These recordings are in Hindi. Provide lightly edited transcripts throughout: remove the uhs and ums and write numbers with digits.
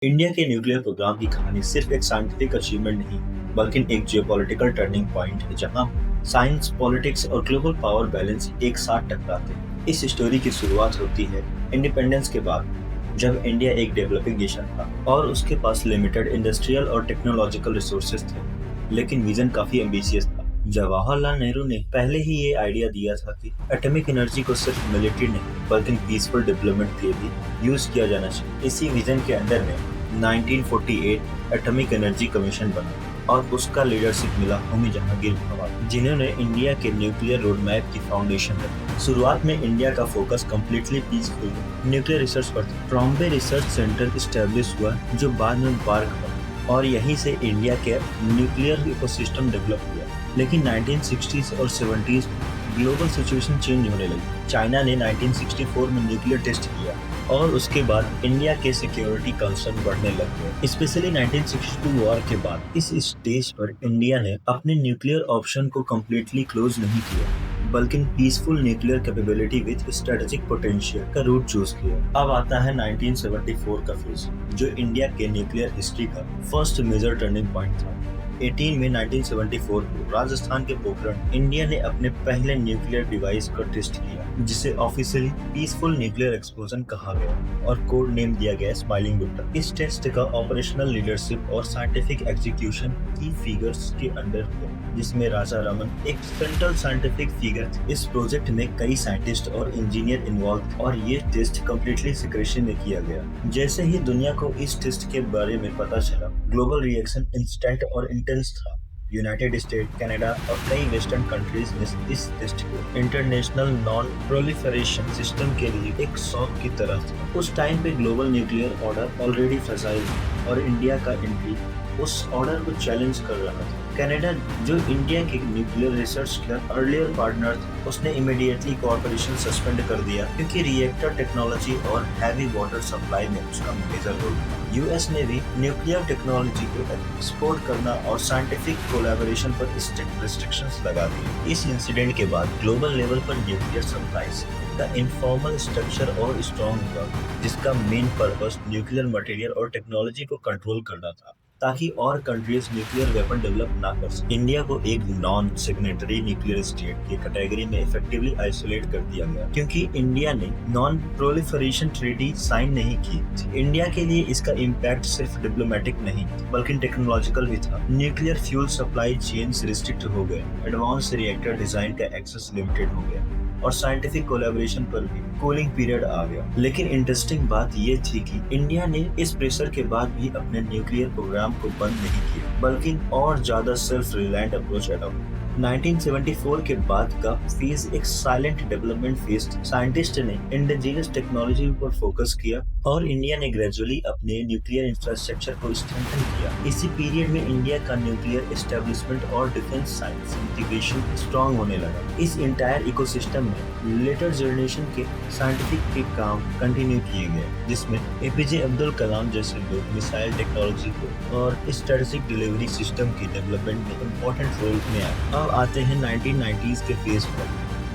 इंडिया के न्यूक्लियर प्रोग्राम की कहानी सिर्फ एक साइंटिफिक अचीवमेंट नहीं, बल्कि एक जियोपॉलिटिकल टर्निंग पॉइंट है जहां साइंस, पॉलिटिक्स और ग्लोबल पावर बैलेंस एक साथ टकराते हैं। इस स्टोरी की शुरुआत होती है इंडिपेंडेंस के बाद, जब इंडिया एक डेवलपिंग नेशन था और उसके पास लिमिटेड इंडस्ट्रियल और टेक्नोलॉजिकल रिसोर्सेज थे, लेकिन विजन काफी एम्बिशियस था। जवाहरलाल नेहरू ने पहले ही ये आइडिया दिया था कि एटॉमिक एनर्जी को सिर्फ मिलिट्री नहीं बल्कि पीसफुल डेवलपमेंट के लिए भी यूज किया जाना चाहिए। इसी विजन के अंडर में 1948 एटॉमिक एनर्जी कमीशन बना और उसका लीडरशिप मिला होमी जहांगीर भाभा, जिन्होंने इंडिया के न्यूक्लियर रोड मैप की फाउंडेशन रखी। शुरुआत में इंडिया का focus completely peaceful nuclear research पर था। ट्रॉम्बे रिसर्च सेंटर इस्टेब्लिश हुआ जो बाद में बार्क बना और यहीं से इंडिया के न्यूक्लियर इकोसिस्टम डेवलप हुआ। लेकिन 1960s और 70s ग्लोबल सिचुएशन चेंज होने लगी। चाइना ने 1964 में न्यूक्लियर टेस्ट किया और उसके बाद इंडिया के सिक्योरिटी कंसर्न बढ़ने लग गए, स्पेशली 1962 वॉर के बाद। इस स्टेज पर इंडिया ने अपने न्यूक्लियर ऑप्शन को कम्प्लीटली क्लोज नहीं किया, बल्कि peaceful nuclear capability with strategic potential का रूट चूज किया। अब आता है 1974 का फेज, जो इंडिया के न्यूक्लियर हिस्ट्री का फर्स्ट मेजर टर्निंग पॉइंट था। 18 मई 1974 को राजस्थान के पोखरण इंडिया ने अपने पहले न्यूक्लियर डिवाइस का टेस्ट किया, जिसे ऑफिशियली पीसफुल न्यूक्लियर एक्सप्लोजन कहा गया और कोड नेम दिया गया स्माइलिंग बुट्टा। इस टेस्ट का ऑपरेशनल लीडरशिप और साइंटिफिक एग्जीक्यूशन की फिगर्स के अंडर हुआ, जिसमें राजा रमन एक सेंट्रल साइंटिफिक फिगर थे। इस प्रोजेक्ट में कई साइंटिस्ट और इंजीनियर इन्वॉल्व थे और ये टेस्ट कम्प्लीटली सीक्रेसी में किया गया। जैसे ही दुनिया को इस टेस्ट के बारे में पता चला, ग्लोबल रिएक्शन इंस्टेंट और इंटेंस था। यूनाइटेड स्टेट, कनाडा और कई वेस्टर्न कंट्रीज ने इस टेस्ट को इंटरनेशनल नॉन प्रोलिफरेशन सिस्टम के लिए एक शॉक की तरह था। उस टाइम पे global nuclear order already fragile था और इंडिया का एंट्री उस ऑर्डर को चैलेंज कर रहा था। कनाडा, जो इंडिया के न्यूक्लियर रिसर्च का अर्लियर पार्टनर था, उसने इमीडिएटली कॉर्पोरेशन सस्पेंड कर दिया क्योंकि रिएक्टर टेक्नोलॉजी और हैवी वाटर सप्लाई में उसका मेजर रोल था। यूएस ने भी न्यूक्लियर टेक्नोलॉजी को एक्सपोर्ट करना और साइंटिफिक कोलैबोरेशन पर स्ट्रिक्ट रिस्ट्रिक्शंस लगा दिए। इस इंसिडेंट के बाद ग्लोबल लेवल पर न्यूक्लियर सप्लाईज का इनफॉर्मल स्ट्रक्चर और स्ट्रॉन्ग हुआ, जिसका मेन पर्पस न्यूक्लियर मटेरियल और टेक्नोलॉजी को कंट्रोल करना था, ताकि और कंट्रीज न्यूक्लियर वेपन डेवलप ना कर सके। इंडिया को एक नॉन सिग्नेटरी न्यूक्लियर स्टेट की कैटेगरी में इफेक्टिवली आइसोलेट कर दिया गया, क्योंकि इंडिया ने नॉन प्रोलिफरेशन ट्रीटी साइन नहीं की थी। इंडिया के लिए इसका इम्पैक्ट सिर्फ डिप्लोमेटिक नहीं बल्कि टेक्नोलॉजिकल भी था। Nuclear fuel supply chains restrict हो गए, एडवांस रिएक्टर डिजाइन का एक्सेस लिमिटेड हो गया और साइंटिफिक कोलैबोरेशन पर भी कूलिंग पीरियड आ गया। लेकिन इंटरेस्टिंग बात ये थी कि इंडिया ने इस प्रेशर के बाद भी अपने न्यूक्लियर प्रोग्राम को बंद नहीं किया, बल्कि और ज्यादा सेल्फ रिलायंट अप्रोच अडॉप्ट। 1974 के बाद का फेज एक साइलेंट डेवलपमेंट फेज था। साइंटिस्ट ने इंडिजिनस टेक्नोलॉजी पर फोकस किया और इंडिया ने ग्रेजुअली अपने न्यूक्लियर इंफ्रास्ट्रक्चर को स्ट्रेंथन किया। इसी पीरियड में इंडिया का न्यूक्लियर एस्टेब्लिशमेंट और डिफेंस साइंस इंटीग्रेशन स्ट्रॉन्ग होने लगा। इस इंटायर इकोसिस्टम में लेटर जनरेशन के साइंटिफिक के काम कंटिन्यू किए गए, जिसमें एपीजे अब्दुल कलाम जैसे लोग मिसाइल टेक्नोलॉजी को और स्ट्रेटेजिक डिलीवरी सिस्टम की डेवलपमेंट में इम्पोर्टेंट रोल में आए। अब आते हैं 1990s के फेज पर,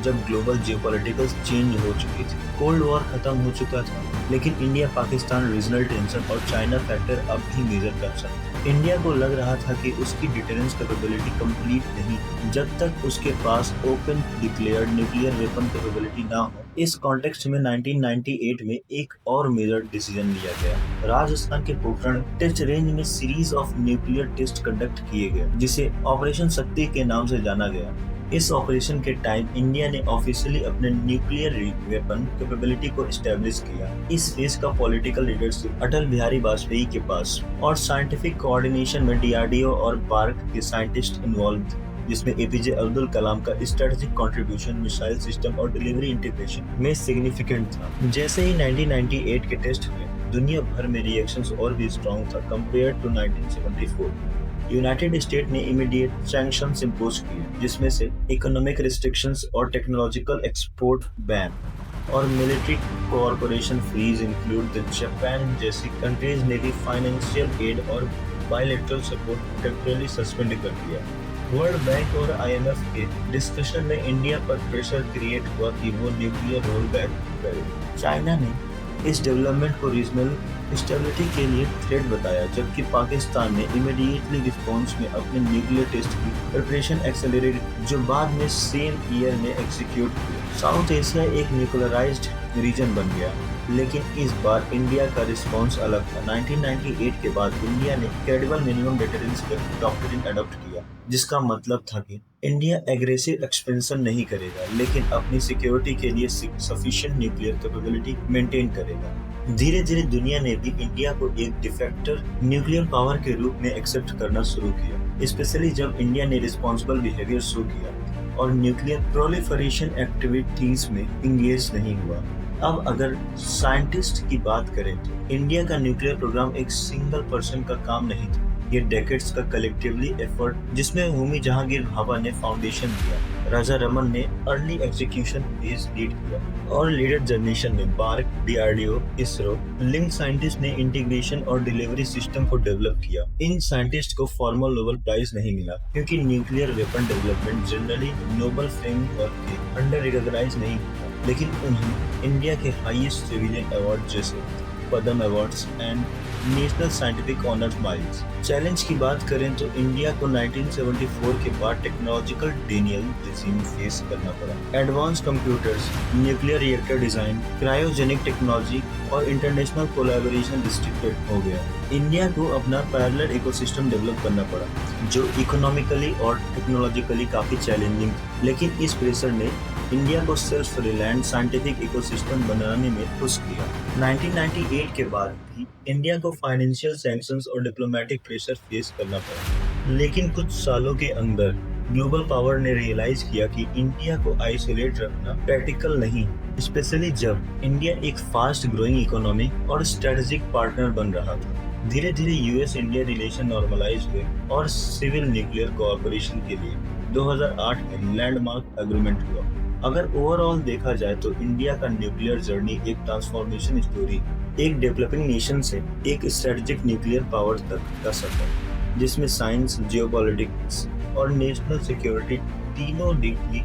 जब ग्लोबल जियोपॉलिटिकल चेंज हो चुकी थी। कोल्ड वॉर खत्म हो चुका था, लेकिन इंडिया पाकिस्तान रीजनल टेंशन और चाइना फैक्टर अब भी मेजर कंसर्न था। इंडिया को लग रहा था कि उसकी डिटेरेंस कैपेबिलिटी कंप्लीट नहीं जब तक उसके पास open declared nuclear weapon capability ना हो। इस कॉन्टेक्स्ट में 1998 में एक और मेजर डिसीजन लिया गया। राजस्थान के पोखरण टेस्ट रेंज में series of nuclear test conduct किए गए, जिसे ऑपरेशन शक्ति के नाम से जाना गया। इस ऑपरेशन के टाइम इंडिया ने ऑफिशियली अपने न्यूक्लियर वेपन कैपेबिलिटी को एस्टेब्लिश किया। इस फेज का पॉलिटिकल लीडरशिप अटल बिहारी वाजपेयी के पास और साइंटिफिक कोऑर्डिनेशन में डीआरडीओ और बार्क के साइंटिस्ट इन्वॉल्व थे, जिसमें एपीजे अब्दुल कलाम का स्ट्रेटेजिक कंट्रीब्यूशन मिसाइल सिस्टम और डिलीवरी इंटीग्रेशन में सिग्निफिकेंट था। जैसे ही 1998 के टेस्ट हुए, दुनिया भर में रिएक्शंस और भी स्ट्रॉन्ग था कंपेयर टू 1974। यूनाइटेड स्टेट ने इमीडिएट सैंक्शंस इंपोज किए, जिसमें से इकोनॉमिक रिस्ट्रिक्शंस और टेक्नोलॉजिकल एक्सपोर्ट बैन और military cooperation freeze include the Japan जैसी कंट्रीज ने भी फाइनेंशियल एड और बायलैटरल सपोर्ट टेम्परेरी सस्पेंड कर दिया। वर्ल्ड बैंक और आईएमएफ के डिस्कशन में इंडिया पर प्रेशर क्रिएट हुआ कि वो न्यूक्लियर रोल बैक करे। चाइना ने इस डेवलपमेंट को रीजनल स्टेबिलिटी के लिए थ्रेट बताया, जबकि पाकिस्तान ने इमीडिएटली रिस्पॉन्स में अपने न्यूक्लियर टेस्ट की प्रिपरेशन एक्सेलरेट, जो बाद में सेम ईयर में एग्जीक्यूट हुए। साउथ एशिया एक न्यूक्लियराइज्ड रीजन बन गया, लेकिन इस बार इंडिया का रिस्पॉन्स अलग था। 1998 के बाद इंडिया ने credible minimum deterrence doctrine adopt किया, जिसका मतलब था कि इंडिया एग्रेसिव एक्सपेंशन नहीं करेगा, लेकिन अपनी सिक्योरिटी के लिए सफिशिएंट न्यूक्लियर कैपेबिलिटी मेंटेन करेगा। धीरे धीरे दुनिया ने भी इंडिया को एक डिफेक्टर न्यूक्लियर पावर के रूप में एक्सेप्ट करना शुरू किया, स्पेशली जब इंडिया ने रिस्पॉन्सिबल बिहेवियर शो किया और न्यूक्लियर प्रोलिफरेशन एक्टिविटीज में इंगेज नहीं हुआ। अब अगर साइंटिस्ट की बात करें तो इंडिया का न्यूक्लियर प्रोग्राम एक सिंगल पर्सन का काम नहीं था। ये डेकेड्स का कलेक्टिवली एफर्ट, जिसमें होमी जहांगीर भाभा ने फाउंडेशन दिया, राजा रमन ने अर्ली एग्जीक्यूशन फेज लीड किया और लीडर जनरेशन ने बार्क, डीआरडीओ, इसरो, लिंक साइंटिस्ट ने इंटीग्रेशन और डिलीवरी सिस्टम को डेवलप किया। इन साइंटिस्ट को फॉर्मल नोबेल प्राइज नहीं मिला, क्योंकि nuclear weapon development generally Nobel framework के अंडर रिकॉग्नाइज नहीं होता, लेकिन उन्हें इंडिया के हाईएस्ट सिविलियन अवार्ड जैसे Padma awards and national scientific honours miles. Challenge की बात करें तो इंडिया को 1974 के बाद टेक्नोलॉजिकल डेनियल रिजीम फेस करना पड़ा। Advance computers, nuclear reactor design, cryogenic technology और इंटरनेशनल कोलैबोरेशन रिस्ट्रिक्टेड हो गया। इंडिया को अपना पैरेलल इकोसिस्टम डेवलप करना पड़ा, जो इकोनॉमिकली और टेक्नोलॉजिकली काफी चैलेंजिंग था। लेकिन इस प्रेशर ने इंडिया को सेल्फ रिलायंट साइंटिफिक इकोसिस्टम बनाने में पुश किया। 1998 के बाद भी इंडिया को फाइनेंशियल सैंक्शंस और डिप्लोमेटिक प्रेशर फेस करना पड़ा, लेकिन कुछ सालों के अंदर ग्लोबल पावर ने रियलाइज किया कि इंडिया को आइसोलेट रखना प्रैक्टिकल नहीं, स्पेशली जब इंडिया एक फास्ट ग्रोइंग इकोनॉमी और स्ट्रेटेजिक पार्टनर बन रहा था। धीरे धीरे यूएस इंडिया रिलेशन नॉर्मलाइज हुए और सिविल न्यूक्लियर कोऑपरेशन के लिए 2008 में लैंडमार्क एग्रीमेंट हुआ। अगर ओवरऑल देखा जाए तो इंडिया का न्यूक्लियर जर्नी एक ट्रांसफॉर्मेशन स्टोरी, एक डेवलपिंग नेशन से एक स्ट्रेटेजिक न्यूक्लियर पावर तक का सफर, जिसमें साइंस, जियोपॉलिटिक्स और नेशनल सिक्योरिटी तीनों डीपली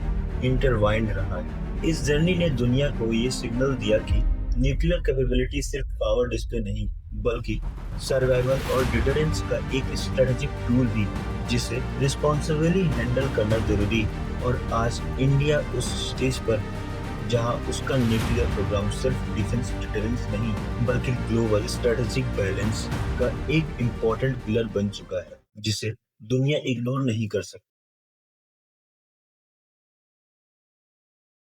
इंटरवाइंड रहा है। इस जर्नी ने दुनिया को ये सिग्नल दिया कि न्यूक्लियर कैपेबिलिटी सिर्फ पावर डिस्प्ले नहीं, बल्कि सर्वाइवल और डिटरेंस का एक स्ट्रेटेजिक टूल भी, जिसे रिस्पॉन्सिबली हैंडल करना जरूरी। और आज इंडिया उस स्टेज पर जहां उसका न्यूक्लियर प्रोग्राम सिर्फ डिफेंस डिटरेंस नहीं, बल्कि ग्लोबल स्ट्रेटेजिक बैलेंस का एक इम्पोर्टेंट पिलर बन चुका है, जिसे दुनिया इग्नोर नहीं कर सकती।